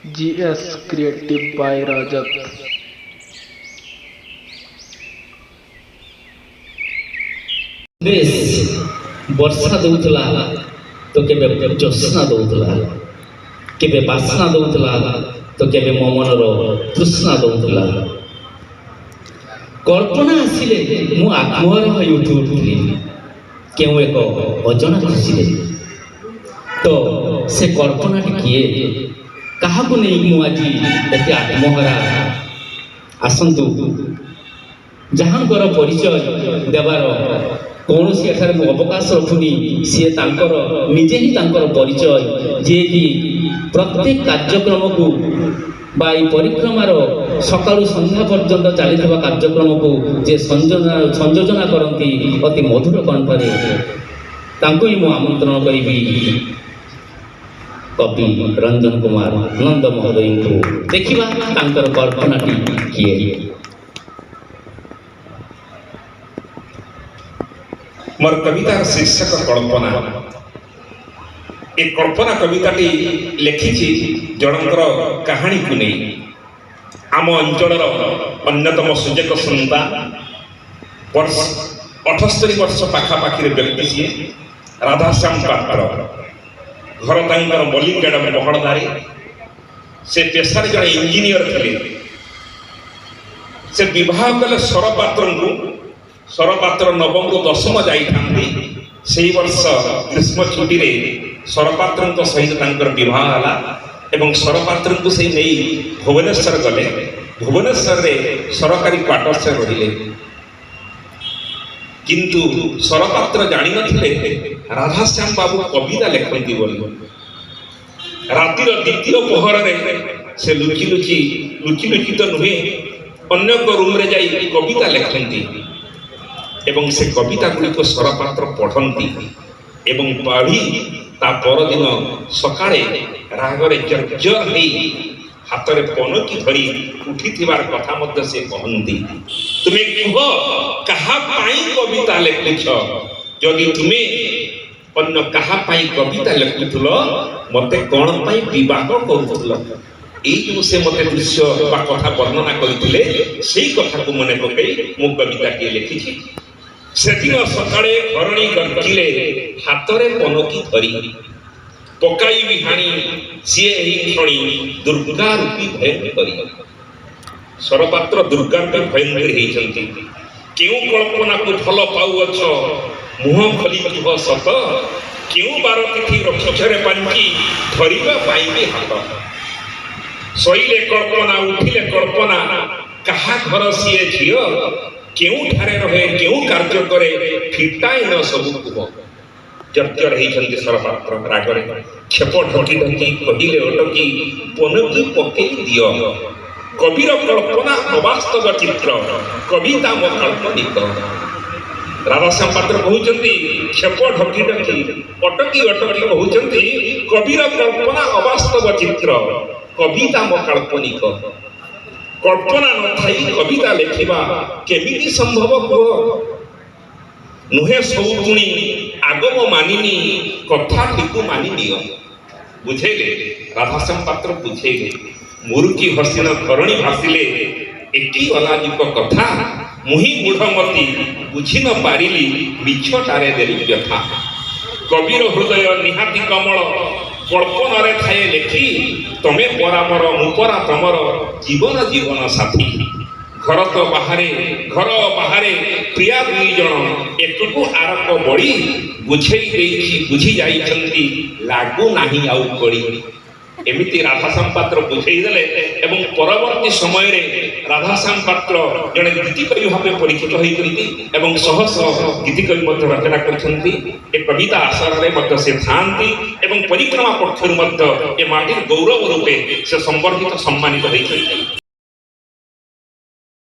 GS Creative by Rajat. बेस वर्षा दौला तो केबे ज्योत्स्ना दौला केबे बासना दौला तो केबे मो मनर तृष्णा दौला कल्पना आसिले मु आत्महर होई उठुली केउ एक अजना खुशी तो से कल्पना किए काहाकु नहीं मु आज एते आत्महरा आसंतु जहांकर परिचय देवार कौन सी एठार मु अवकाश रखुनी सी तांकर निजे ही तांकर परिचय जे कि प्रत्येक कार्यक्रम को बाई परिक्रमार सकाळु संध्या पर्यंत चली कार्यक्रम को जे संयोजना करती अति मधुर कंठरे तांको ही मु आमंत्रण करी कवि रंजन कुमार नंद महोदय को देखिबा तांकर कल्पनाटी किए। मोर कवितार शीर्षक कल्पना। एक कल्पना कविताटी लिखी जनकर कहानी को नहीं आम अंचल अन्यतम सुजक सुनता 78 वर्ष पाखापाखि व्यक्ति सी राधाश्याम पात्र घर तांकर मल्लिकगढ़ महड़दारी से पेशार जड़े इंजीनियर थे से विवाह कले सरपात्र नवम को दशम जाई वर्ष ग्रीष्म छुट्टी रे सरपात्र सहित विवाह है एवं सरपात्र को से नहीं भुवनेश्वर गले भुवनेश्वर रे सरकारी क्वार्टर से रहिले किंतु सरपात्र जानी नथिले राधाश्याम बाबू कविता लेखती बोली रातिर द्वितीय पहर रे से लुचि लुचि तो नुहे अन्य रूम रे जाई कविता लेखती एवं से कविता गुड़िक सरपात्र पढ़ती एवं पढ़ी ता परदिन सकाळे रागरे जर्जर नहीं हाथ में पनकी धरी उठी कथा मध्य से कहती तुम्हें कह कहा कविता लिखुछ जदि तुम्हें अन्य कहा कविता लिखुल मते कौन बह करुल ये से मत दृश्य कथा वर्णना करते से कथा को मन पकई मु कविता टे लिखी से दिन सकाळे घरणी गर्जिले हाथ में पनकी धरी पकाई विहाणी सी क्षणी दुर्गा रूपी भयंकर सरपात्र दुर्गा भयंकर क्यों कल्पना को भल पाउछ मुह खोली कह सत क्यों बार तिथि रक्षरे पांची धरिबा पाइबे हाथ शोइले कल्पना उठिले कल्पना कहा घर सी झील क्यों ठारे रहे क्यों कार्य करे फिटाई न सब कुह जर्जर होती सरपात्र रागरे क्षेप ढकी ढकी कहले अटकी पनकी पकई दियो कविर कल्पना अवास्तव चित्र कविता मो काल्पनिक राधाश्याम पात्र कहते क्षेप ढकी ढकी अटकी अटकी कहते कविर कल्पना अवास्तव चित्र कविता मो काल्पनिक कल्पना न थाई कविता लिखा केमिति संभव कह नुहे सौपुणी आगम मानिनी कथा टिकु मानि नियो बुझेले राधाश्याम पात्र बुझेले मुरुकी हसीन धरणी भासिले एकी अलाजिक कथा मुही मूढ़मती बुझी न पारिली मिछटारे देली व्यथा कविर हृदय निहाती कमल कल्पना रे थाए लेखी तमे परामर मुपरा तमर जीवन जीवन साथी घर तो बाहरे प्रिया दुई जन एक आरक बड़ी बुझी जाइछंती लागू नाही आउ कड़ी एमिति राधाश्याम पात्र बुझे देले एवं परवर्ती समय रे राधाश्याम पात्र जड़े गीतिकवि भाव परिचित होती एवं शह शह गीतिकवि रचना करछंती ए कविता आसार रे मध्य से थांती एवं परिक्रमा पक्षरु मध्य ए माटिर गौरव रूपे से संवर्धित सम्मानित होइछंती।